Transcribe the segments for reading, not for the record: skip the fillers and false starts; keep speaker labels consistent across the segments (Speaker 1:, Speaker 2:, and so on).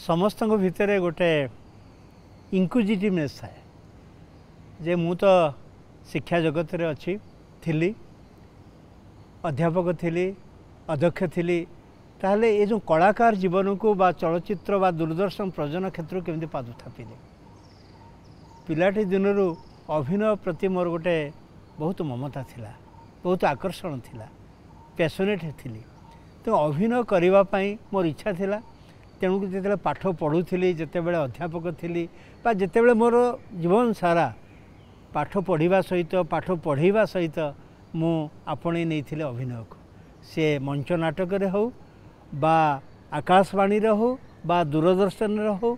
Speaker 1: समस्त भितर गोटे इंक्विजिटिवनेस है जे मु तो शिक्षा जगत रे अच्छी थिली अध्यापक थी अध्यक्ष थी ताहले ये जो कलाकार जीवन को बा चलचित्र बा दूरदर्शन प्रजन क्षेत्र केमती पाद थापिले पिलाटी दिनरू अभिनय प्रति मोर गोटे बहुत ममता थिला बहुत आकर्षण थिला पैशनेट थी तो अभिनय करने मोर इच्छा थिला तेणुक जिते पाठ पढ़ुली जिते बड़े अध्यापक थी जिते मोर जीवन सारा पाठ पढ़ा सहित पाठ पढ़ा सहित मु आपणे नहीं अभिनय को सी मंच नाटक हो बा आकाशवाणी हो बा दूरदर्शन हो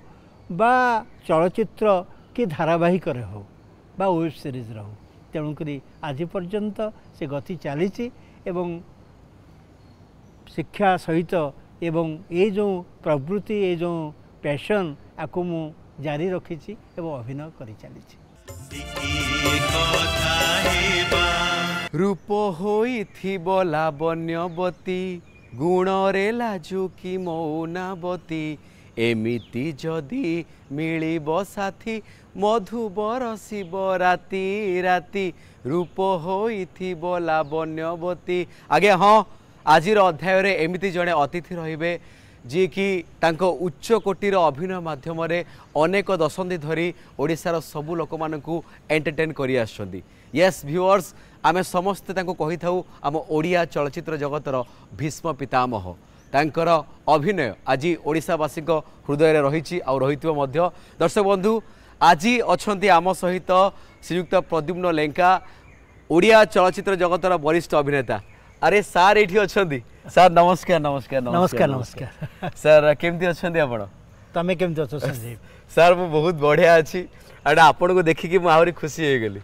Speaker 1: बा चलचित्र कि धारावाहिक हो बा वेब सीरीज हो तेणुक आज पर्यंत से गति चली शिक्षा सहित एवं ये जो प्रवृत्ति ये जो पैशन आपको मु जारी रखी अभिनय कर चली
Speaker 2: रूप होइथिब लावण्यवती गुण रे लाजु कि मौनावती एमिति जदि मिलिब साथी मधु बरसिब राति राति रूप होइथिब लावण्यवती आगे हाँ आजिर अध्याय रे एमिति जड़े अतिथि रहिबे जी कि तांको उच्च कोटीर अभिनय माध्यम अनेक दशंधि धरी ओडिशार सबु लोक मानकु एंटरटेन करि आछंदी। यस व्यूअर्स आमे समस्ते तांको कहि थाउ आम ओडिया चलचित्र जगतर भीष्म पितामह तांकर अभिनय आज ओडिशावासी हृदय रे रहिछि आ रहिथिबो मध्य। दर्शक बंधु आज अछंती आम सहित श्रीयुक्त प्रद्युम्न लेंका ओडिया चलचित्र जगतर वरिष्ठ अभिनेता। अरे सार एठी अछंती सर नमस्कार नमस्कार
Speaker 1: नमस्कार नमस्कार
Speaker 2: सर केमती अछंती आपण
Speaker 1: तमे केमती अछ संजीव
Speaker 2: सर मु बहुत बढ़िया अछि एटा आपण को देखि कि मु आहुरी खुशी हे गेली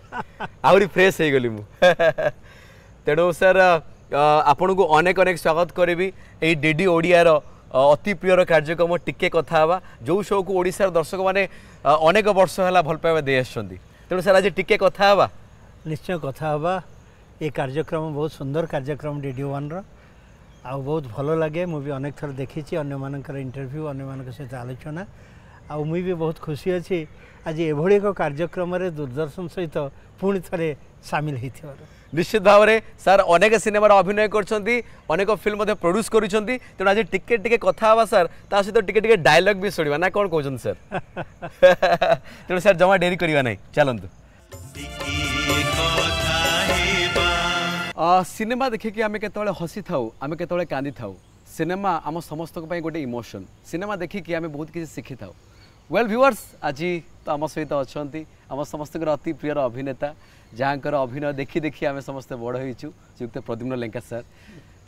Speaker 2: आहुरी फ्रेश हे गेली मु तेणु सर आपण को अनेक अनेक स्वागत करेबी ए डीडी ओडिया रो अति प्रियर कार्यक्रम टिके कथा हवा जो शो को ओडिसा दर्शक माने अनेक वर्ष हला भल पावे दे आछंती तेणु सर आज टिके कथा हवा
Speaker 1: निश्चय कथा हवा ये कार्यक्रम बहुत सुंदर कार्यक्रम डीडी वन रो आ बहुत भल लगे मुझे अनेक थर देखी अन्य मानकर इंटरव्यू अन्य मान सहित आलोचना आ मुझे भी बहुत खुशी अच्छी आज एभली एक कार्यक्रम रे दूरदर्शन सहित पुणी थे सामिल हो
Speaker 2: निश्चित भाव में सर अनेक सिनेमार अभिनय करछंती अनेक फिल्म मध्य प्रोड्यूस करिसंती तेणु आज टिके टिके कथा हवा सर ता सहित टिके टिके डायलॉग भी सुनिबा ना कोन कहउछन सर तेणु सर जमा डेरी करिवा नै चलंतु सिनेमा देखिकी आम केतले हसी थाउ आम केतले कांदी थाउ सिनेमा आम समस्त गोटे इमोशन सिनेमा देखिकी आम बहुत किसी शिखी थाउ। वेल व्यूअर्स आज तो आम सहित अच्छा आम समस्त अति प्रिय अभिनेता जहाँकर अभिनय देखी देखी आम समस्ते बड़ होइछु श्रीयुक्त प्रद्युम्न लेंका सर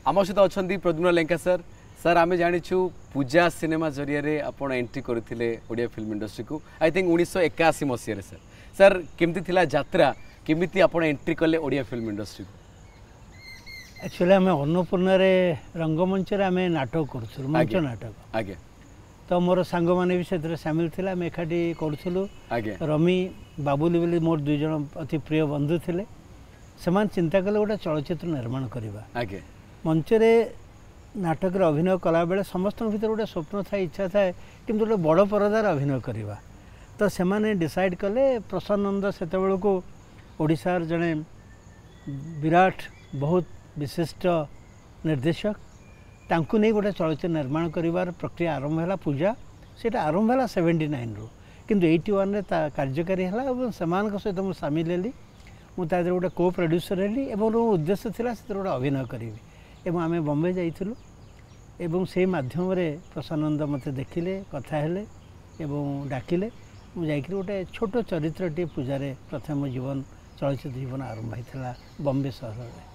Speaker 2: आम सहित अच्छा प्रद्युम्न लेंका सर सर आम जाचु पूजा सिनेमा जरिया आपड़ एंट्री करते ओडिया फिल्म इंडस्ट्री को I think 1981 Masih sir sir केमती थिला यात्रा केमिति आपड़ एंट्री कले ओडिया फिल्म इंडस्ट्री को
Speaker 1: एक्चुअली आम अन्नपूर्णा रंगमंच आम नाटक करूँ मंच नाटक
Speaker 2: आगे
Speaker 1: तो मोर सांग मैंने भी से सामिल थे आम एकाठी करूँ रमी बाबुली बोली मोर दुई जन अति प्रिय बंधु थे से चिंता कले गोटे चलचित्र निर्माण करवा
Speaker 2: आगे
Speaker 1: मंच नाटक अभिनय कला बेले समस्त भीतर गोटे स्वप्न था इच्छा थाए कि गोटे बड़ परदार अभिनय करवा तो से डिसाइड कले प्रसन्नंद से ओडिशार जड़े विराट बहुत विशिष्ट निर्देशक तांकु नहीं गोटे चलचित्र निर्माण करिवार प्रक्रिया आरंभ है पूजा से आरंभ है 79 रु किंतु 81 रे कार्यकारी है सहित मुझे सामिल हेली मुझे गोटे को प्रोड्यूसर हेली एवं उद्देश्य था से गोटे अभिनय करी एवं आम बम्बे जाइलु एवं से माध्यम प्रसन्नंद मत देखिले कथा हेले एवं डाकिले मुझे गोटे छोट चरित्रटी पूजारे प्रथम जीवन चलचित्र जीवन आरंभ होता बम्बे सहर में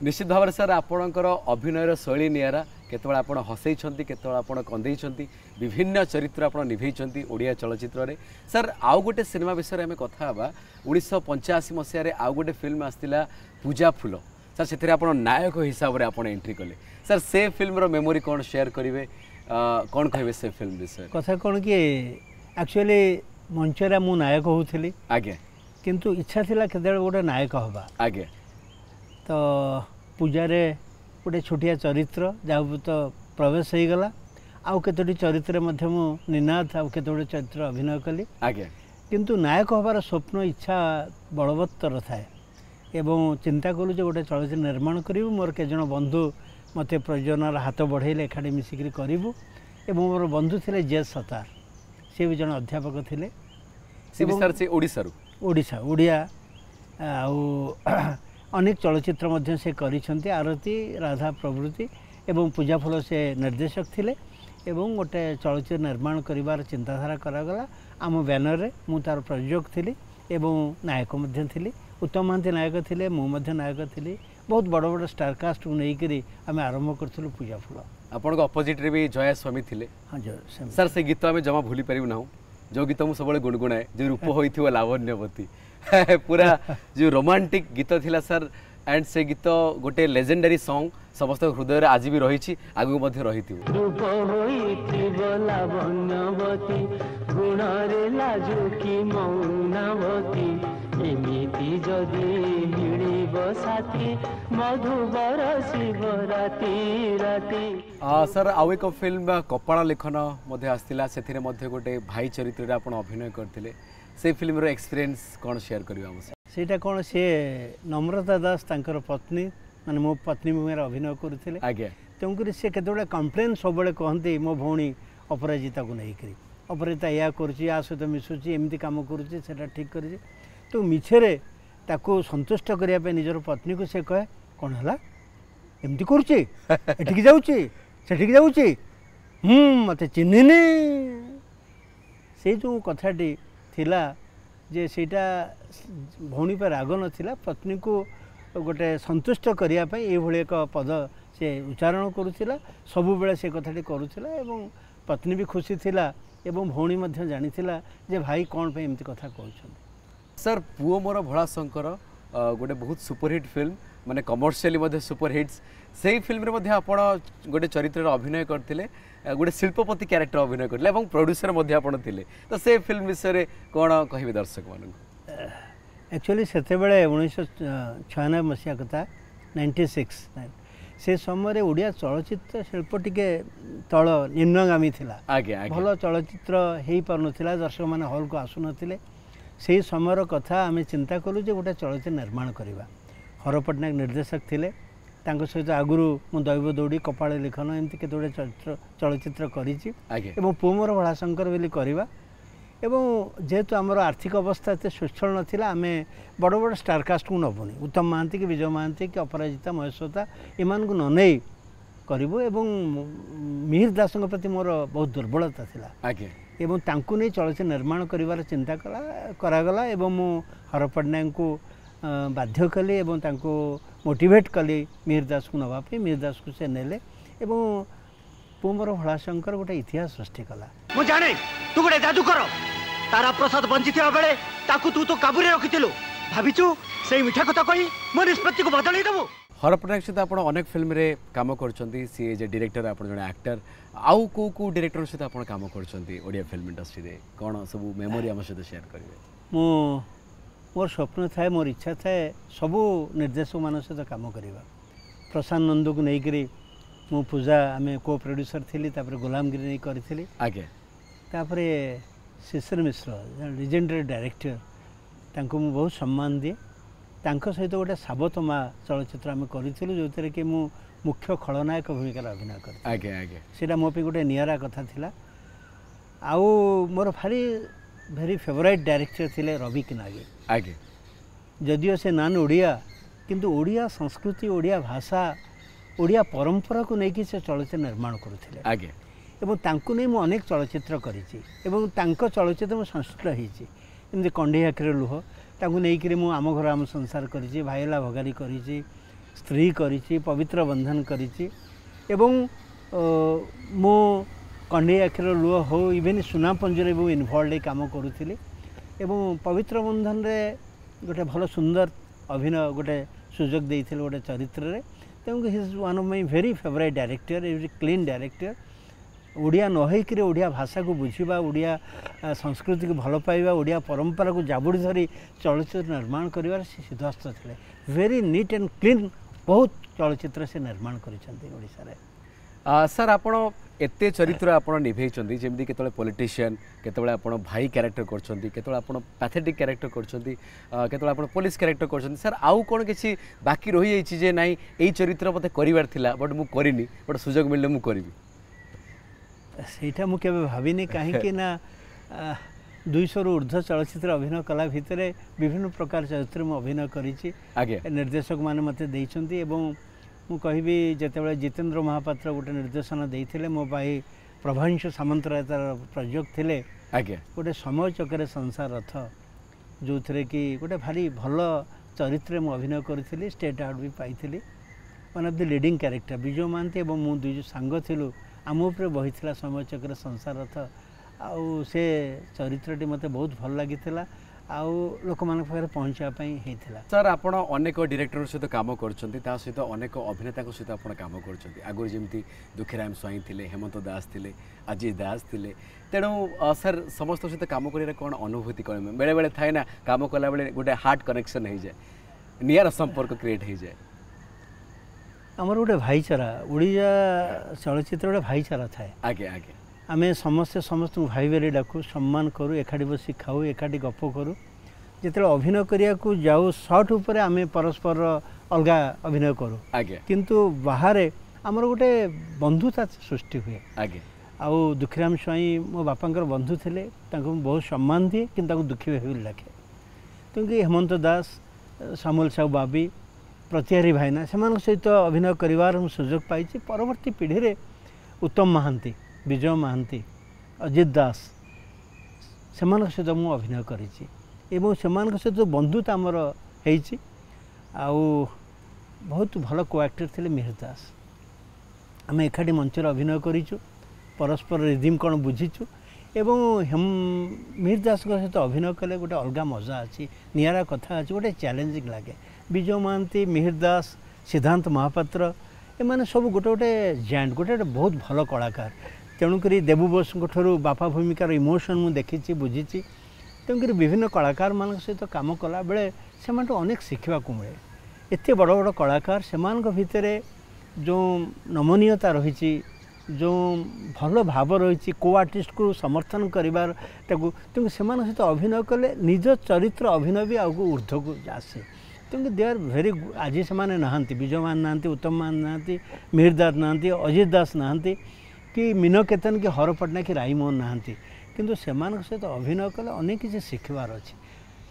Speaker 2: निश्चित भाव सर आपणकर अभिनयर शैली निरा केतबेला आपण हसैछंती केतबेला आपण कंदैछंती विभिन्न चरित्र आपण निभैछंती ओडिया चलचित्र रे सर आउ गोटे सिनेमा विषय में कथा हवा 1985 मसीह रे आउ गोटे फिल्म आस्तिला पूजा फूल सर से आपण नायक हिसाब रे आपण एंट्री कले सर से फिल्म रो मेमोरी कोन शेयर करिवे कोन कहबे से फिल्म विषय
Speaker 1: कथा कोन कि एक्चुअली मंचरा मु नायक होउथली
Speaker 2: आगे
Speaker 1: किंतु इच्छा थिला केदे गोटे नायक हवा
Speaker 2: आगे
Speaker 1: तो पूजारे गोटे छोटिया चरित्र जहाँ तो प्रवेश हो गला आउ केतोटी चरित्र मध्य मु निनाथ आउ केतोटी चरित्र अभिनय कली
Speaker 2: आगे
Speaker 1: किंतु नायक हबार स्वप्न इच्छा बलवत्तर थाए एवं चिंता कलु जे गोटे चलचित्र निर्माण करूँ मोर केजन बंधु मत प्रयोजन हाथ बढ़ेले एकाठी मिसिक करूँ एवं मोर बंधु थे जेएस सतार सी भी जन अध्यापक थे ओडिशा ओडिया अनेक चलचित्र मध्य से करिसेंती आरती राधा प्रभृति एवं पूजाफल से निर्देशक थिले एवं गोटे चलचित्र निर्माण करिवार चिंताधारा करागला आम बैनर रे मु तार प्रयोजक थिली एवं नायक मध्य थिली उत्तम महांती नायक थिले मु मध्य नायक थिली बहुत बड़ बड़ स्टारकास्ट को नहीं आम आरंभ करूँ पूजाफल
Speaker 2: आपण अपोजिट रे भी जया स्वामी थिले
Speaker 1: हाँ
Speaker 2: सर से गीत आम जमा भूली पारू ना जो गीत मुझे सब गुणगुणाए जो रूप होइथिबो लावण्यवती पूरा जो रोमांटिक गीत थिला सर एंड से गीत गोटे लेजेंडरी सॉन्ग समस्त हृदय रे आज भी रही आगु मध्य रहिथिबो
Speaker 3: रूप होइथिबो लावण्यवती गुण रे लाजुकी मौनावती एमिति जदि मिलिब साथी मधुबर शिव राती राती
Speaker 2: सर आउ एक फिल्म कपाळ लेखन मध्य आस्तिला सेथिरे मध्य गोटे भाई चरित्र रे आपण अभिनय करथिले से फिल्म रो एक्सपीरियंस कोन शेयर करियो हमसे
Speaker 1: सेटा कोन से नम्रता दास तांकर पत्नी माने मो पत्नी भूमिर अभिनय करथिले
Speaker 2: आगे
Speaker 1: तेणुकर से केतोले कंप्लेन सब कहते मो भौणी अपराजिता को नहीं अपराजिता या करुच्ची या सहित मिशुची एमती कम करुच्ची से ठीक कर तो मिछरे ताको संतुष्ट करने निजर पत्नी को से कहे कौन है एमती करुच्ची एठिक जाऊँगी सेठिक जाऊँगी मत चिन्हनी से जो कथाटी थिला जे सेटा भौणी पर राग नथिला पत्नी को गोटे संतुष्ट करने ये एक पद से उच्चारण करुला सबु बेले से कथाटी करुला एवं पत्नी भी खुशी थिला एवं भौणी मध्य जानिथिला जे भाई कौन पे एमती कथा कहउछन
Speaker 2: सर पुओ मोर भोला शंकर गोटे बहुत सुपरहिट फिल्म माने कमर्शियली मध्य सुपरहिट्स से फिल्म रे मध्य आपण गोटे चरित्र अभिनय करथिले गोटे शिल्पपति कैरेक्टर अभिनय करथिले एवं प्रोड्यूसर मध्य आपण थिले तो से फिल्म विषय रे कोन कहिबे दर्शक मानन
Speaker 1: एक्चुअली सेते बेले 1996 मसिया कथा 96 से समय ओडिया चलचित्र शिल्प टिके तल निम्नगामी थिला भल चलचित्र हो पार नथिला दर्शक माने हॉल को आसु नथिले से समयर कथा आम चिंता कलु जे गोटे चलचित्र निर्माण करवा हर पट्टनायक निर्देशक थिले तांको सहित आगुरु मु दैव दौड़ी कपाळ लेखन एमती केते गोटे चलचित्र करिछि एवं पुमर भोलाशंकर बोली करवा एवं जेहेतु आमर आर्थिक अवस्था एत सुच्छल नाला आम बड़ बड़ स्टारकास्ट को नबुनी उत्तम महांती कि विजय महांती कि अपराजिता महेश्वता एमान को ननै करूँ एवं मिहिर दास प्रति मोर बहुत दुर्बलता थिला एवं तांकु नहीं चलचित्र निर्माण करिवार चिंता करागला एवं मु हर पट्टनायक को बाध्य कली एवं तांको मोटिवेट कली मिहिर दास को नवापी मिहिर दास को से नेले एवं पुमर भोलाशंकर गोटे इतिहास सृष्टि कला
Speaker 4: मु जाने तू गोटे जादूकर तारा प्रसाद बंचिथिबा बेले ताकू तू तो काबू रे रखिथिलु भाबिचु सेई मिठा कथा कहि मो निष्पत्ति को बदलै देबो
Speaker 2: हर पट्टनायक सहित आप अनेक फिल्म रे काम करछंती सी एज ए डायरेक्टर आप जने एक्टर आउ को डायरेक्टर सहित आप काम करछंती ओडिया फिल्म इंडस्ट्री रे कोन सब मेमोरी हम सहित शेयर करिवे
Speaker 1: मो मोर स्वप्न थाए मोर इच्छा थाए सबू निर्देशक मान सहित काम करवा प्रशांत नंदू को नहीं करी मु पूजा आम को प्रोड्यूसर थी गुलामगिरी नहीं करी
Speaker 2: आगे
Speaker 1: तापर शिशिर मिश्र लेजेंडरी डायरेक्टर तांको मु बहुत सम्मान दिए तांको सहित गोटे साबत माँ चलचित्र आम करूँ जो थे कि मु मुख्य खलनायक भूमिका अभिनय कर
Speaker 2: आगे आगे
Speaker 1: सेटा मो पे गोटे नियारा कथा थिला आउ मोर भारी भेरी फेवराइट डायरेक्टर थिले रवि किनागे
Speaker 2: आगे
Speaker 1: जदिओ से नान ओडिया किंतु ओडिया संस्कृति ओडिया भाषा ओडिया परंपरा को लेकिन से चलचित्र निर्माण करुले
Speaker 2: आगे
Speaker 1: एवं तांको नहीं मु अनेक चलचित्र करिछि एवं तांको चलचित्र मु संस्कृत होइछि एमती कंढे आखिर लुह तांको नहीं मु आम घर आम संसार करिछि भाईला भगारी करिछि स्त्री करिछि पवित्र बंधन करिछि एवं मु कंढे आखिर लुह हो इवेन सुना पंजरे भी इनवल्व काम करुଥିଲି एवं पवित्र बंधन रे गोटे भल सुंदर अभिनय गोटे सुजोग देइथिले गोटे चरित्र रे तेणुक हि is one of my very favourite director is clean director Odia नहैक ओडिया भाषा को बुझा ओडिया संस्कृति को भल पाइबा ओडिया परंपरा को जाबुड़ी धरी चलचित्र निर्माण कर सिद्धहस्त थे वेरी नीट एंड क्लीन बहुत चलचित्र से निर्माण कर
Speaker 2: सर आपण एते चरित्र आपण निभेइचंदी जेमदी केतले पॉलिटिशियन केतले आपण भाई कैरेक्टर करछंती केतले आपण पैथेटिक कैरेक्टर करछंती केतले आपण पुलिस कैरेक्टर करछंती सर आउ कोन किछि बाकी रहि जाइछि जे नाही एई चरित्र मते करिवार थिला बट मु करिनी बट सुजोग मिलले मु करिवि
Speaker 1: सेटा मु केबे भाबिनी काहे कि ना 200 रु ऊर्ध्व चलचित्र अभिनय कला भितर विभिन्न प्रकार चरित्र मु अभिनय करिछि
Speaker 2: आगे
Speaker 1: निर्देशक माने मते देइछंती एवं मु कहबी जेतेबेले जितेंद्र महापात्र गोटे निर्देशन देइथिले मो भाई प्रभांशु सामंतराय तार प्रयोजक थिले
Speaker 2: आगे
Speaker 1: गोटे समय चक्रे संसार रथ जो थे कि गोटे भारी भल चरित्र मु अभिनय करी स्टेट अवार्ड भी पाई one of the leading character Vijay Mohanty और मु दुई सांग थिलु आम उपर बही समय चक्र संसार रथ आउ से चरित्रटी मते बहुत भल लगी आउ लोक मान पाखे पहुँचापी होता
Speaker 2: सर आप अनेक डायरेक्टर सहित काम करछंती ता सहित अनेक अभिनेता सहित आप काम करछंती आगुरी जमती दुखीराम स्वाई थे हेमंत दास थे अजित दास थे तेणु सर समस्त सहित काम कर कौन अनुभूति कौन बेले बेले थाए ना काम कला बेले गोटे हार्ट कनेक्शन हो जाए नियर संपर्क क्रिएट हो जाए
Speaker 1: आमर गोटे भाईचारा ओडिया चलचित्र गोटे भाईचारा थाए
Speaker 2: आगे आगे
Speaker 1: आमे समस्ते समस्त भाई बेले डाकू सम्मान करूँ एकाठी बसी खाऊ एकाठी गप करूँ जिते अभिनय करिया को जाऊ शॉर्ट उपरे आमे परस्पर अलगा अभिनय करूँ
Speaker 2: आगे
Speaker 1: किंतु बाहर आमर गोटे बंधुता सृष्टि हुए
Speaker 2: आगे
Speaker 1: आउ दुखीराम स्वाई मो बापांकर बंधु थे बहुत सम्मान दिए कि दुखी भाई डाके क्योंकि हेमंत दास सामुल साहू बाबी प्रतिहारी भाईना से सहित अभिनय कर सुजोग पाई परवर्ती पीढ़ी में उत्तम महांती विजय महांती अजित दास से सहित मु अभिनय करी सहित बंधुता आमर आउ बहुत भल को एक्टर थे मिहिर दास आम एकाठी मंचर अभिनय करूँ परस्पर रिदिम कौन बुझीचु एवं मिहिर दास सहित अभिनय कले गोटे अलग मजा अच्छी निरा कथा अच्छी गोटे चैलेंजिंग लगे विजय महांती मिहिर दास सिद्धांत महापात्र एमाने सब गोटे गोटे जैंट गोटे बहुत भल कलाकार तेणुक देबू बोस ठूँ बापा भूमिकार इमोशन मुझे देखी बुझी तेणुक विभिन्न कलाकार मान सहित काम कला बेले से अनेक शिखा मिले एत बड़ बड़ कलाकार से भितर जो नमनीयता रही जो भल भाव रही को आर्टिस्ट को समर्थन करार तेणु से सहित अभिनय कले निज चरित्र अभिनय भी आगे ऊर्ध्व को आसे तेणु दे आर भेरी आज से नहांती विजय मान ना उत्तम मान ना मिहिर दास ना अजित दास ना कि मीन केतन कि हर पटनायक कि राईमोहन नहांती किंतु से सहित अभिनय कले अनेक किसी शिखबार अच्छी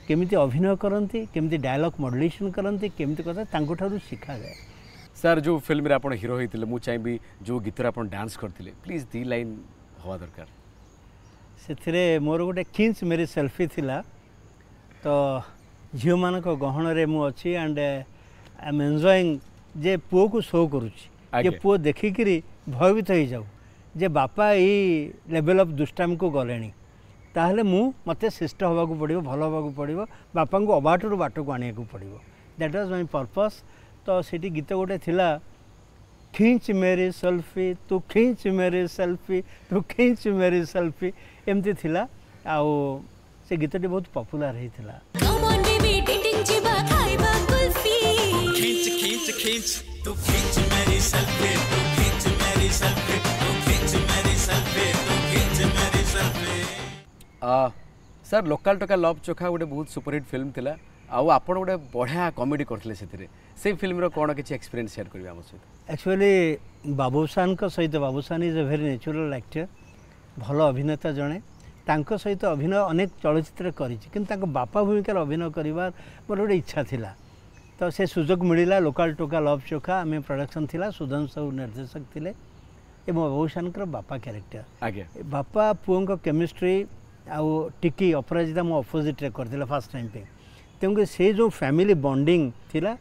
Speaker 1: केमिति अभिनय करती केमिति डायलॉग मॉड्यूलेशन करती केमिति कथा तांको ठारू शिखा जाए
Speaker 2: सर जो फिल्म रे आपण हीरो होइतिले मु चाहिबी जो गीत रे आपण डांस करथिले प्लीज दी लाइन हवा दरकार
Speaker 1: सेथिरे मोर गोटे खिंच मेरी सेल्फी थिला तो झियो मानक गहन रे मु अछि एंड आई एम एन्जॉयिंग जे पुओ को शो करूची जे पुओ देखिकरी भयभीत हो जाऊ जे बापा ई लेवल ऑफ दुष्टाम को गलेनी ताहले मु मते शिष्ट होबा को पड़िबो भल होबा को पड़िबो बापा को अबाटरू बाट को आनिया को पड़िबो दैट वाज माय पर्पस तो सीटी गीत गोटे थिला खींच मेरी सेल्फी तू खींच मेरी सेल्फी तू खींच मेरी सेल्फी एमती थिला आउ से गीतटी बहुत पॉपुलर हेतिला
Speaker 5: खींच खींच खींच तू खींच मेरी सेल्फी तू खींच मेरी सेल्फी तू खींच मेरी सेल्फी तू खींच मेरी सेल्फी
Speaker 2: सर लोकल टका लव चोखा गोटे बहुत सुपरहिट फिल्म थिला आउ आपण गोटे बढ़िया कॉमेडी करथिले सेतिरे से फिल्म रो कोन किछि एक्सपीरियंस शेयर करबे हमर सहित
Speaker 1: एक्चुअली बाबूसान को सहित Babushan is a very natural actor भल अभिनेता जड़े तांको सहित अभिनय अनेक चलचित्र करिछि किंतु तांको बापा भूमिकार अभिनय करिवार मोर गोटे इच्छा थिला तो से सुजोग मिलिला लोकल टोका लव चोखा आम प्रोडक्शन थिला सुधन साहू निर्देशक थिले एवं बाबूसान बापा कैरेक्टर
Speaker 2: आगे
Speaker 1: बापा पुओं केमिस्ट्री आउ टिकी अपराजिता मो अपोजिट रे करथिला फर्स्ट टाइम पे तेणुक से जो फैमिली बॉन्डिंग थिला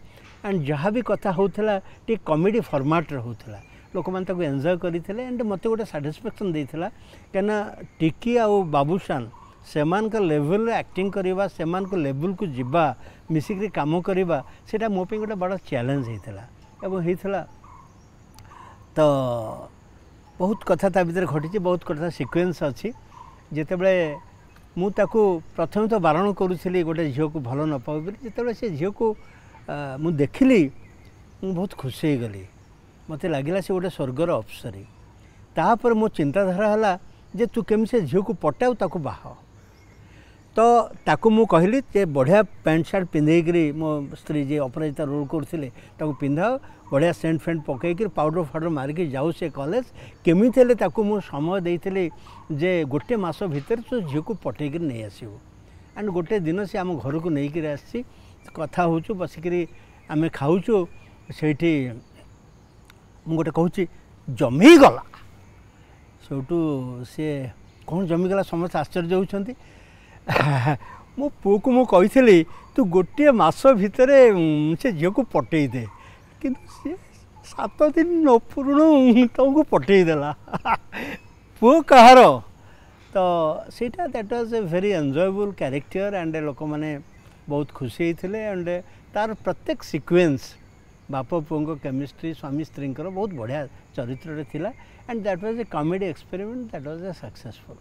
Speaker 1: एंड जहाँ भी कथा होता टी कॉमेडी फॉर्मेट रे होता लोक मैंने एंजॉय करते एंड मत गोटे साटिस्फैक्शन देता कहीं टिकी आउ बाबूशान से लेवल एक्टिंग करवा से लेवल को जीवा मिसिक काम करवा सेटा मो पे गोटे बड़ा चैलेंज होता तो बहुत कथा ता भीतर घटी बहुत कथा सिक्वेन्स अच्छी जितेबले मुझे प्रथम तो बारण करूली गोटे झील को भल न पाऊ जिते से झील को मु देखिली बहुत खुशी हो गली मत लगे से गोटे स्वर्गर अप्सरी तापर मो चिंताधारा है जे तू केमी से झील को पटाऊ ताको बाह तो ताकू मु कहली जे बढ़िया पैंट सार्ट पिंधेकरी मो स्त्री जी अपराजिता रोल करते पिंधाओ बढ़िया सेंट फेंट पकईकि पाउडर फाउडर मारिकी जाऊ से कॉलेज केमी मु समय देते जे गोटे मास भितर तो झील को पटेक नहीं आसबू एंड गोटे दिन से आम घर को लेकर आसी कथा हो बसिकी आम खाऊँ से गोटे कहूँ जमीगला सेठू सी कौन जमीगला समस्त आश्चर्य होती मो पुओ को मु कही तू गोटे मास भितर से झील को पटई दे कि सी 7 दिन न पूर्ण तुमको पटईदेला पुओ कहार तो सीटा that was a very enjoyable character and लोक मैंने बहुत खुशी होते एंड तार प्रत्येक सिक्वेन्स बाप पुओं केमिस्ट्री स्वामी स्त्री बहुत बढ़िया चरित्र थिला and that was a comedy experiment that was a successful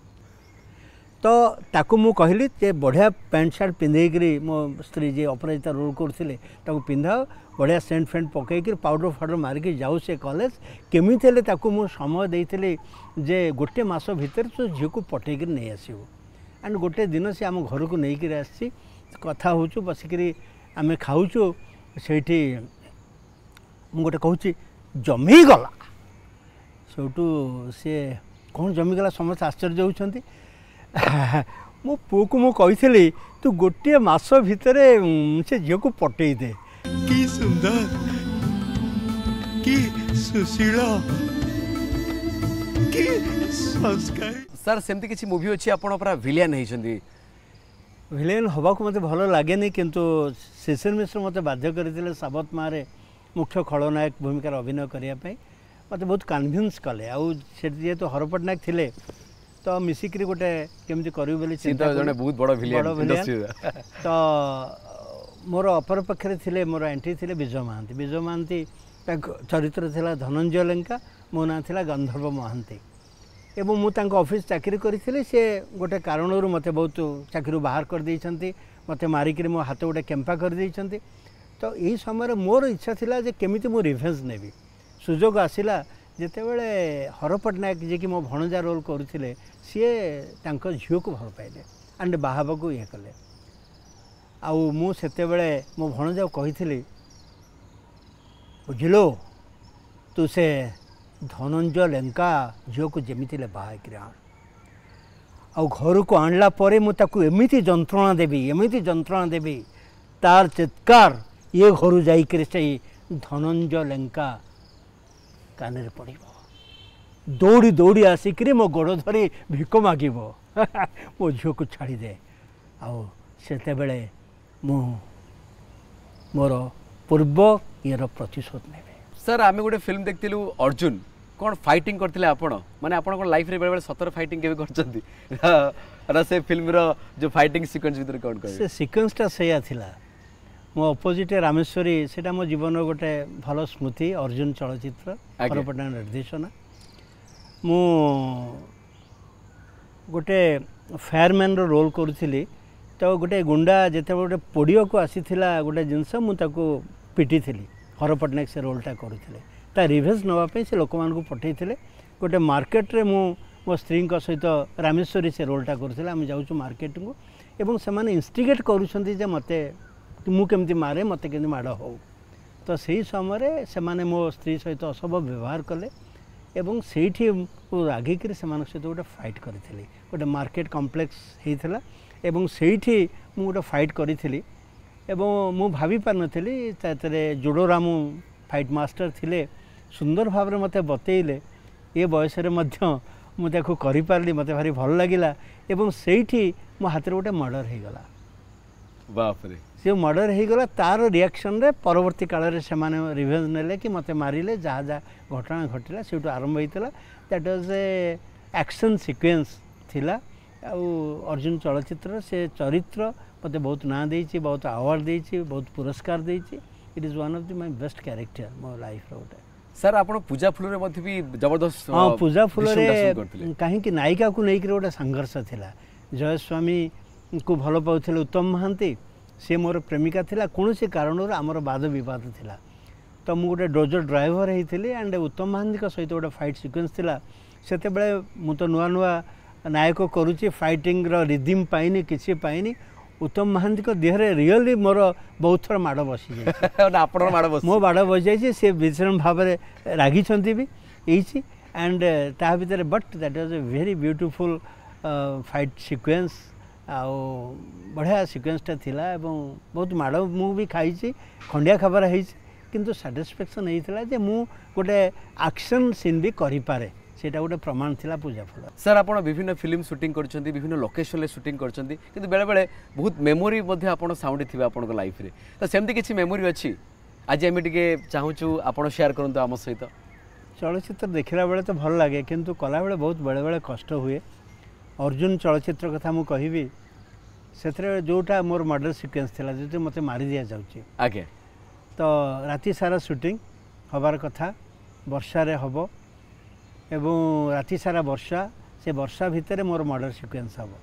Speaker 1: तो ताकू मु कहली जे बढ़िया पैंट सार्ट पिंधेकरी मो स्त्री जी अपराजिता रोल करते पिंधाओ बढ़िया सेंट फेंट पकईकि पाउडर फाउडर मारिकी जाऊ से कॉलेज केमी मु समय देते जे गोटे मास भितर तो झील को पटेक नहीं आसबू एंड गोटे दिन से आम घर को लेकर आसी कथा हो बसिकी आम खाऊँ से गोटे कहूँ जमीगला सेठू सी कौन जमीगला समस्त आश्चर्य होती मो पुओ को मु कही तू गोटे मास भितर से झील को पटई दे
Speaker 5: की सुंदर की सुशील की संस्कार
Speaker 2: सर सेमती किसी मूवी अच्छी आपण पूरा विलियन होती
Speaker 1: विलेन हवा को मत भल लगे किंतु शिशिर मिश्र मत बाध्य करते साबत मारे मुख्य खलनायक भूमिकार अभिनय करने मत बहुत कन्भिन्स कले आउ जेहेतु हर पट्टनायक थिले तो मिसिक्री गोटे केमती करी बोली
Speaker 2: जने बहुत बड़ विलियन
Speaker 1: तो मोर अपर पक्षरे थिले मोर एंट्री थिले विजय महांती चरित्र थिला धनंजय लंका मो ना थिला गंधर्व महांती एवं मुझे ऑफिस चाकरी करी से गोटे कारण मत बहुत चाकरी बाहर कर देइछंती मत मारिक मो हाथ गोटे केम्पा कर देइछंती तो यही समय मोर इच्छा थिला जे केमिति मो रिवेंज नेबी सुजोग आसिला जेतेबेले हर पट्टनायक जे कि मो भणजा रोल करुथिले सी झील को भल पाइले एंड बाहाबा को ये कले आउ मु सेतेबेले मो भणजा कही बुझिलो तू से धनंजय लंका झील को जमीती बाहर आण आउ घर को आणला परे मु ताकू एमिति जंत्रणा देवी तार चित्कार ये घर जाइकर से धनंजय लंका कान पड़ दौड़ी दौड़ी आसिक मो गोड़ धरी भिक माग मो झील को छाड़ी दे आउ से मोर पूर्व ये प्रतिशोध ने
Speaker 2: सर आम गोटे फिल्म देखलु अर्जुन कौन फाइटिंग करते आपण माने आपण को लाइफ रे बेले सतर फाइटिंग केबे करछंती से फिल्म रो जो फाइटिंग सीक्वेंस भीतर कौन कह
Speaker 1: से सीक्वेंसटा सैया थिला मो अपोजिट रामेश्वरी सेटा मो जीवन गोटे भल स्मृति अर्जुन चलचित्र हरपटना निर्देशना मु गोटे फायरमैन रो रोल करुली तो गोटे गुंडा जिते गोटे पोड़िया को आसीला गोटे जिनस मुझे पिटी थी हरपटनायक से रोलटा करुले ता रिवेंज नापी से लोक मान पठे गोटे मार्केट रे मो स्त्री सहित रामेश्वरी से रोलटा करुले आम जाऊँ मार्केट को एवं से इन्स्टिगेट करुँच मत मुझे मारे मत के माड़ हो तो सही समय से मो स्त्री सहित असभ व्यवहार कले एवं से रागिक सहित गोटे फाइट करी गोटे मार्केट कम्प्लेक्स होता एवं से गोटे फाइट करी एवं मु भाभी पार नी जोड़ोराम फाइट मास्टर थिले सुंदर भाव में मत बतईले ये बयस मुझे करी मत भारी भल लगिला एवं से मो हाथ में गोटे मर्डर हो गला
Speaker 2: बाप रे
Speaker 1: से मर्डर हो गला तार रिएक्शन रे परवर्ती काल रे से माने रिवेंज नेले कि मते मारिले जहाँ जहाँ घटना घटिला से आरंभ होता that was a action sequence थिला अर्जुन चलचित्र से चरित्र मत बहुत ना देछि बहुत अवार्ड देछि बहुत पुरस्कार देछि it is one of the my best character मो लाइफ रोटे
Speaker 2: सर आपण पूजा फुल रे मते भी जबरदस्त
Speaker 1: हां पूजा फुल रे काहे कि नायिका को नहीं गोटे संघर्ष थिला जयस्वामी को भल पाउथिले उत्तम महांती से मोर प्रेमिका थिला कौन से कारण आमर वाद विवाद थिला तो मु गोटे डोजर ड्राइवर होती एंड उत्तम महांती सहित गोटे फाइट सिक्वेन्स थिला सेते बेले मु तो नुआ नुआ नायक करुच्ची फाइटिंग रिदिम पाइनी किसी पाइनी उत्तम महांती देहरे रियली मोर बहुत थर माड़ बसी जाए मो माड़ बसी जाए सी विषम भाव में रागी भी यही एंड ता भर but that was a very beautiful fight sequence आउ बढ़िया सिक्वेन्सटा थिला एवं बहुत माड़ मु भी खाई खंडिया खबर है किंतु सैटिस्फैक्शन होता जे मु गोटे एक्शन सीन भी करें सेटा गोटे प्रमाण थिला पूजा फल
Speaker 2: सर आप विभिन्न फिल्म शूटिंग कर विभिन्न लोकेशन शूटिंग कर बेले बेले बहुत मेमोरी साउंड थी आप लाइफ रे तो सेमती किसी मेमोरी अच्छी आज आम टे चाहूँ आप शेयर करूँ आम सहित
Speaker 1: चलचित्र देखला बेले तो भल लगे किंतु कला बेले बहुत बेले बेले कष्ट हुए अर्जुन चलचित्र कथा मु कहबी से जोटा मोर मर्डर सिक्वेन्स थिला जो मते मारी दिया जाउची
Speaker 2: आगे
Speaker 1: तो राति सारा शूटिंग हबार कथा वर्षा रे हबो एवं राति सारा वर्षा से वर्षा भितर मोर मर्डर सिक्वेन्स हम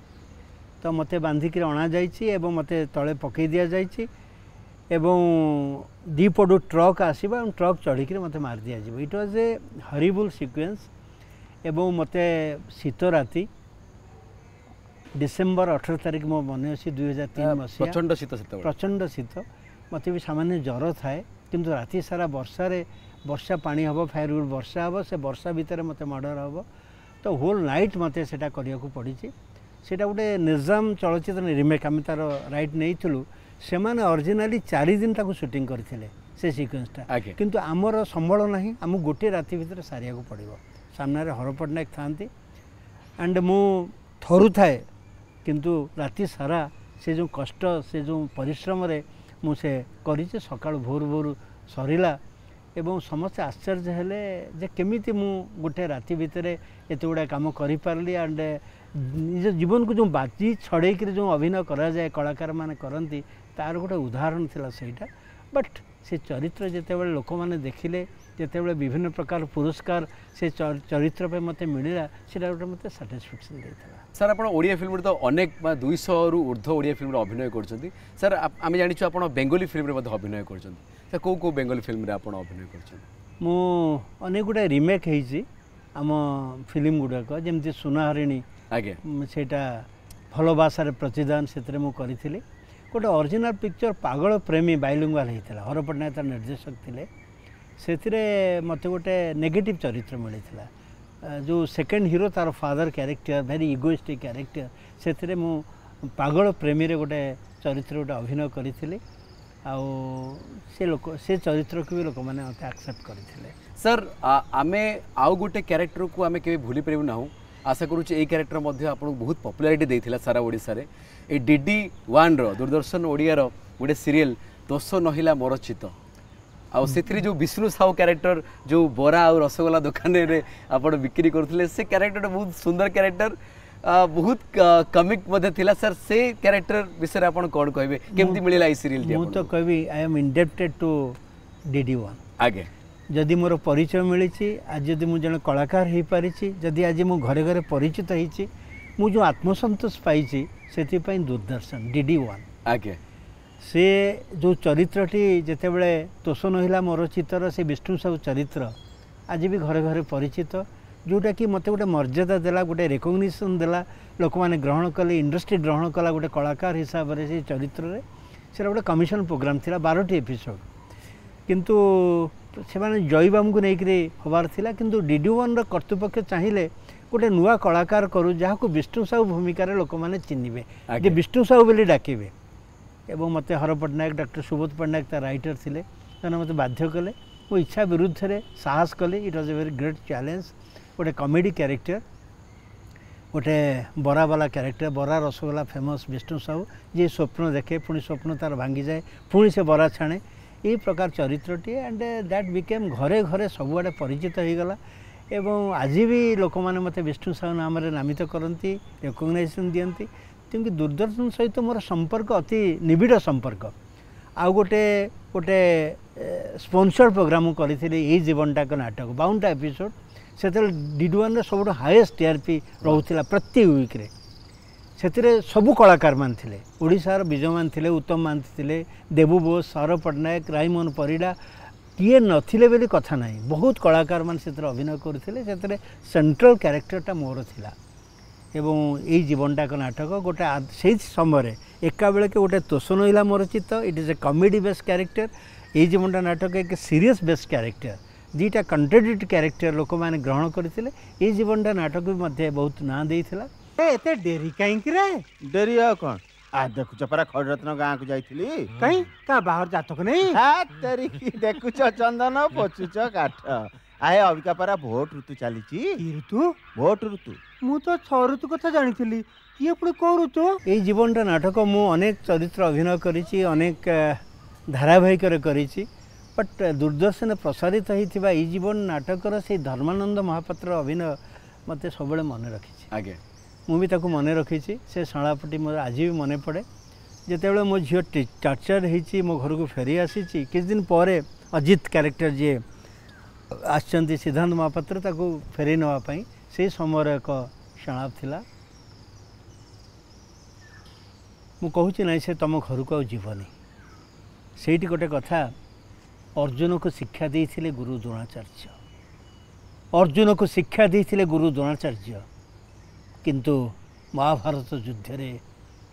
Speaker 1: तो मते बांधिक अणा जाइए मते तले पकई दि जाइए दीपटू ट्रक आसवा ट्रक चढ़ी मते मार दि जाए it was a horrible sequence एवं मते शीत राति डिसेम्बर 18 तारिख मो मन अच्छी 2003 मसीहा प्रचंड शीत मत भी सामान्य ज्वर थाए किंतु राति सारा वर्षा पानी हम फायर वर्षा हम से वर्षा भितर मत मर्डर हम तो होल नाइट मत से पड़ी सेटा गोटे निजाम चलचित्र रिमेक आम तार राइट नहीं से ओरिजिनाली 4 दिन ताको शूटिंग करथिले से सिक्वेन्सटा किंतु आमर संबल नहीं आम गोटे राति भितर सारिया को पड़ो सामने हर पट्टनायक थांती एंड मु थरु थाए किंतु राति सारा से जो कष्ट से जो परिश्रम रे मुझे करी सकाळ भोर भोर सरीला एवं समस्त आश्चर्य हेले जे केमिति मु गोटे राति भितर एत गुड़ा काम करि पारली एंड निज जीवन को जो बाजी छड़े जो अभिनय करा जाए कलाकार माने करंती तार गोटे उदाहरण थिला सेटा बट से चरित्र जेते बेले लोक माने देखिले जेते बेले विभिन्न प्रकार पुरस्कार से चरित्र पे मते मिलिला सेटा गोटे मते सैटिस्फैक्शन देथिला
Speaker 2: सर आप ओडिया फिल्म तो अनेक 200 रु ऊर्ध्व ओडिया फिल्म अभिनय कर सर आम जानी आप बेंगली फिल्म अभिनय कर कौ कौ बेंगली फिल्म आप अभिनय कर
Speaker 1: अनेक गुड़ा रिमेक होती आम फिल्म गुड़ाक जमी सुनाहरिणी
Speaker 2: आगे
Speaker 1: सेटा भल भाषा प्रतिदान से करी गोटे ओरिजिनल पिक्चर पागल प्रेमी बाइलिंगुअल होता हर पट्टनायक तार निर्देशक थे से मत गोटे नेगेटिव चरित्र मिलता जो सेकेंड हीरो तार father character very egoistic character से मु पागल प्रेमी रे गोटे चरित्र गोटे अभिनय करी से चरित्र को भी लोक मैंने मत एक्सेप्ट करते
Speaker 2: सर आमे आउ गोटे कैरेक्टर को आमे केबे भूली परिबु ना आशा करूँ ये कैरेक्टर आपको बहुत पॉपुलारिटी देथिला सारा ओडिशा रे ए DD1 रो दूरदर्शन ओडिया रो गोटे सीरियल दोष नहिला मोर चित आ से जो विष्णु साहू कैरेक्टर जो बरा और रसगोला दुकान रे आपण बिक्री करथिले से कैरेक्टर बहुत सुंदर कैरेक्टर बहुत कमिक मध्ये थिला सर से कैरेक्टर विषय आपण कोन कहबे केमती मिलिला ई सीरियल
Speaker 1: मु तो कहबी I am indebted to DD1
Speaker 2: आगे
Speaker 1: जदि मोर परिचय मिली आज जदि मु जन कलाकार हो पारी जदि आज मु घरे घरे परिचित होती मु जो आत्मसंतोष पाई से दूरदर्शन DD1
Speaker 2: आगे
Speaker 1: से जो चरित्रटी जिते बड़े तोष नहिला मोर चितर से विष्णु साहू चरित्र आज भी घरे घरे परिचित जोटा कि मत गोटे मर्यादा देला गोटे रेकग्निशन देला लोक मैंने ग्रहण कले इंडस्ट्री ग्रहण कला गोटे कलाकार हिसाब से चरित्र से गोटे कमिशन प्रोग्राम थिला 12टी एपिसोड किंतु से जयबाम को लेकर हबार थिला किंतु DD1 रो कर्तृपक्ष चाहिए गोटे नुआ कलाकार करूँ जहाँ को विष्णु साहू भूमिका लोक मैंने चिन्हे जे विष्णु साहू बोली डाकिबे एवं मत हर पट्टनायक डॉक्टर सुबोध पट्टनायक तार राइटर थिले मत बाध्य कले मो इच्छा विरुद्ध रे साहस कले it was a very great challenge गोटे कॉमेडी कैरेक्टर गोटे बरा वाला कैरेक्टर बरा रसगोला फेमस विष्णु साहू जी स्वप्न देखे पुणी स्वप्न तार भांगी जाए पुणी से बरा छाणे ये प्रकार चरित्रटी एंड दैट बिकेम घरे घरे सबुआड़े परिचित हो गला एवं आज भी लोक मैंने मत विष्णु साहू नाम नामित करती रेकग्नाइजेसन दियंती क्योंकि दूरदर्शन सहित मोर संपर्क अति निबिड़ संपर्क आउ गोटे गोटे स्पॉन्सर्ड प्रोग्राम करी जीवनटाक नाटक 52टा एपिसोड से DD1 सब हाईएस्ट TRP रोला प्रति वीक्रे से सबू कलाकार मान थे ओडिशार विजय मान थे उत्तम महांती थे देबू बोस सौरभ पट्टनायक राईमोहन परिड़ा किए नथिले बोली कथा नहीं बहुत कलाकार मान से अभिनय करते से सेंट्रल कैरेक्टरटा मोर थिला एवं यही जीवनटाक नाटक गोटे से समय एका बेले के गोटे तोष नईला मोर चित्त it is a comedy based character यही जीवनटा नाटक एक सीरियस बेस्ड कैरेक्टर दीटा कंट्राडिक्ट कैरेक्टर लोक मैंने ग्रहण करते ये जीवनटा नाटक भी मध्य बहुत ना देइथिला
Speaker 6: एते डेरी कहीं रे
Speaker 7: डेरी आ कौन आ देखुच परा खड़रत्न गाँ को जाइथिली
Speaker 6: कहीं का बाहर जातक नहीं
Speaker 7: हा तेरी की देखुच चंदन पचुच काठ आए अबिका परा भोट ऋतु चली
Speaker 6: ऋतु
Speaker 7: भोट ऋतु
Speaker 6: मु तो 6 ऋतु कथा जानी ये पुणी कौन ऋतु
Speaker 1: यही जीवनटा नाटक मु अनेक चरित्र अभिनय करिछि अनेक धारावाहिक करिछि बट दूरदर्शन प्रसारित होता यही जीवन नाटकर से धर्मानंद महापात्र अभिनय मत सब मन रखी
Speaker 2: आगे
Speaker 1: मुझे मन रखी से शालापटी मोर आज भी मन पड़े जिते मो झील टर्चर हो मो घर को फेरी आसी किछ दिन पर अजित कैरेक्टर जी आसचंती सिद्धांत महापात्र ताको फेरी नापी से समय एक शालाप थिला मु कहूँ ना से तुम घर को जीवनी से गोटे कथा अर्जुन को शिक्षा देते गुरु द्रोणाचार्य अर्जुन को शिक्षा देते गुरु द्रोणाचार्य किंतु महाभारत युद्ध रे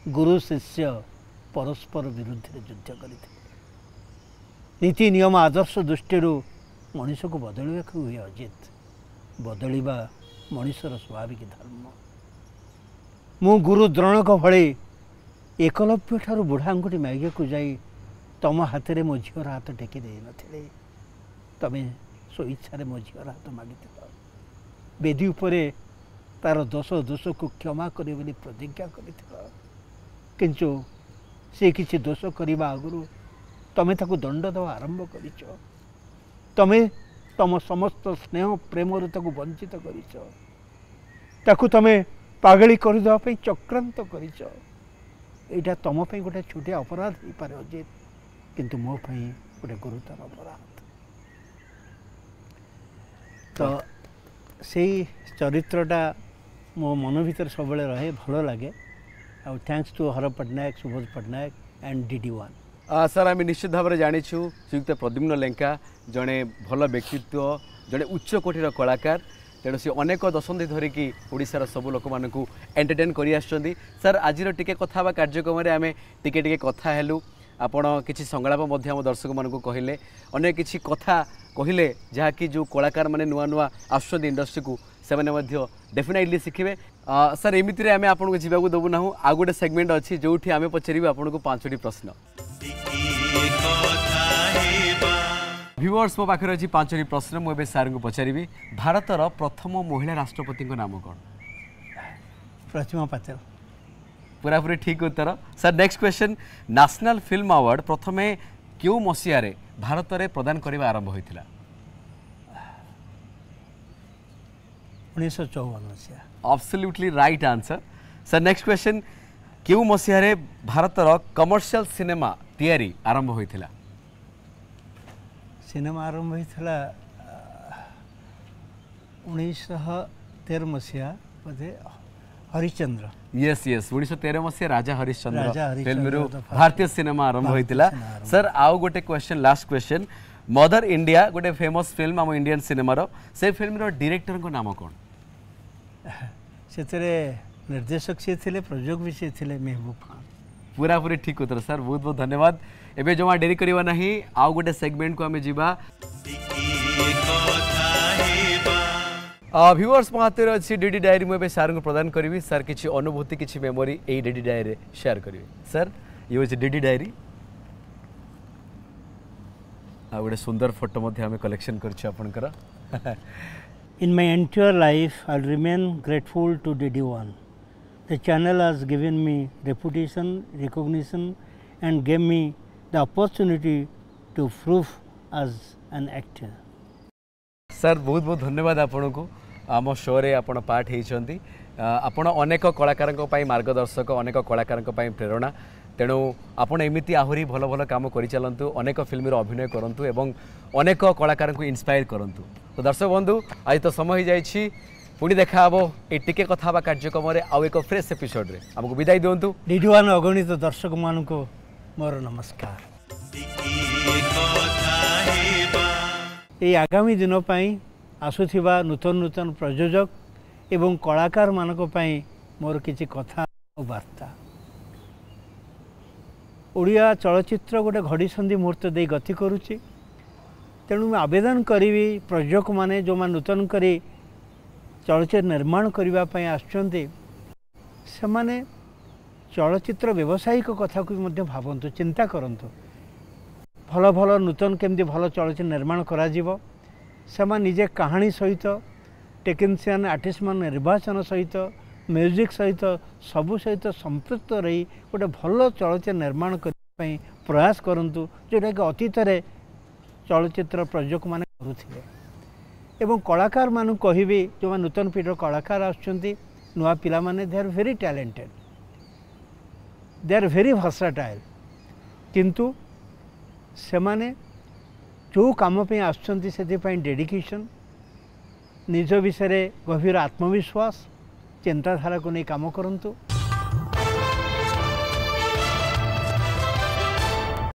Speaker 1: गुरु शिष्य परस्पर विरुद्ध युद्ध करते नीति नियम आदर्श दृष्टि मनीष को बदलवा हुए अजित बदलवा मनीषर स्वाभाविक धर्म मु गुरु द्रोणक भली एकलव्य ठारू बुढ़ा आंगुठी मागिया को जाई तुम हाथ में मो झीर हाथ टेकी दे नथिले तमें स्वेच्छा मो झीर हाथ मागी बेदी उपरे तार दोष को क्षमा करे बोली प्रतिज्ञा किंतु से किसी दोष करने आगु तमें ताको दंड देवा आरंभ करिछ तमें तम समस्त स्नेह प्रेम वंचित करिछ ताको तमें पागली करदेवाई चक्रांत करिछ एटा तुम पे गोटे छोटिया अपराध हो पारे अजित किंतु मो पे गोटे गुरुतर अपराध तो से चरित्रटा मो मन भीतर सब रहे भल लगे और थैंक्स टू हर Pattnaik Subodh Pattnaik and DD1
Speaker 2: sir आम निश्चित भाव में जानी श्रीयुक्त प्रद्युम्न लेंका जड़े भल व्यक्तित्व जड़े उच्च कोटीर कलाकार तेणु सी अनेक दशंधि धरिकी ओडिशार सब लोक मानू एंटरटेन कर सर आज टिके कथा कार्यक्रम आम टिके कथा हेलु आपण किसी संगलाप आम दर्शक मानू कहले अनेक किसी कथा कहले जहाँकि जो कलाकार माने नुआ नुआ आसुँच इंडस्ट्री को से डेफिनेटली शिखे सर एमती आम आपको जावाक देवु ना आ गोटे सेगमेंट अच्छी जो आम पचारू आपको 5टी प्रश्न व्यूअर्स मो पाखे अच्छी 5टी प्रश्न मुझे सार को पचारि भारतर प्रथम महिला राष्ट्रपति नाम कौन
Speaker 1: प्रतिमा पाटिल
Speaker 2: पूरापूरी ठीक उत्तर sir next question national film award प्रथमे क्यों मसीह भारत में प्रदान करने आरंभ होता
Speaker 1: 1954
Speaker 2: absolutely right answer sir next question क्यों मसीह भारतर कमर्शियल सिनेमा तैयारी आरंभ होता
Speaker 1: सिनेमा आरंभ होता 1913 मसीहा बोधे हरिश्चंद्र
Speaker 2: यस यस 1913 मसीह राजा हरिश्चंद्र फिल्म भारतीय सिनेमा आरंभ होता सर आउ गोटे question last question mother India गोटे फेमस फिल्म आम इंडियन सिनेमार से फिल्म डायरेक्टर को नाम कौन
Speaker 1: से निर्देशक सी थे प्रयोजक भी सी थे महबूब खान
Speaker 2: पूरापूरी ठीक उत्तर सर बहुत बहुत धन्यवाद एबे जमा डेरी करवा नहीं आउ गोटे सेगमेंट को आम जीवा व्यूअर्स मो हाथ अच्छी डीडी डायरी मुझे सार को प्रदान करी सर किसी अनुभूति किसी मेमोरी यही डीडी डायरी शेयर करेंगे सर ये हूँ डीडी डायरी आ गोटे सुंदर फोटो आम कलेक्शन कर
Speaker 1: In my entire life, I'll remain grateful to DD1. The channel has given me reputation, recognition, and gave me the opportunity to prove as an actor.
Speaker 2: Sir बहुत बहुत धन्यवाद आपन को आम शो रे आपण पार्ट होती आपण अनेक कलाकार मार्गदर्शक अनेक कलाकार प्रेरणा तेणु आपण एमती आहरी भल भल काम कर चलतु अनेक फिल्म अभिनय करूँ एवं अनेक कलाकार को इंस्पायर करूँ तो दर्शक बंधु आज तो समय हो जाए पुणी देखा ये टिके कथा कार्यक्रम आउ एक फ्रेश एपिसोड रे हमको विदाई दिंतु
Speaker 1: DD1 अगणित दर्शक मान मोर नमस्कार। এই आगामी दिन आसुथिबा नूतन नूतन प्रयोजक एवं कलाकार मानक पई मोर किछि कथा और वार्ता। ओडिया चलचित्र गोटे घड़ी संधि मुहूर्त दे गति करुच्ची, तेणु मैं आवेदन करी प्रयोजक माने जो मान नूतन करी चलचित्र निर्माण करने आसुच्चंती से माने चलचित्र व्यावसायिक कथा को भी भावतु, चिंता करंतु। भल भल नूतन केमती भल चलचित्र निर्माण करा जीवो, से निजे कहानी सहित टेक्निशियन आर्टिस्ट मान निर्वाचन सहित म्यूजिक सहित सबु सहित संपृक्त रही गोटे भल चलचित्र निर्माण करने प्रयास करंतु, जोटा कि अतीत चलचित्र प्रयोजक माने करुथिले। एवं कलाकार मानु कहिबी जो नूतन पीढ़ी कलाकार आसुचंती नुआ पिला माने they are very talented, they are very versatile, किंतु से माने जो काम पे आसुचंती से डेडिकेशन, निज विषय गभीर आत्मविश्वास, चिंताधारा को नहीं काम करंतु।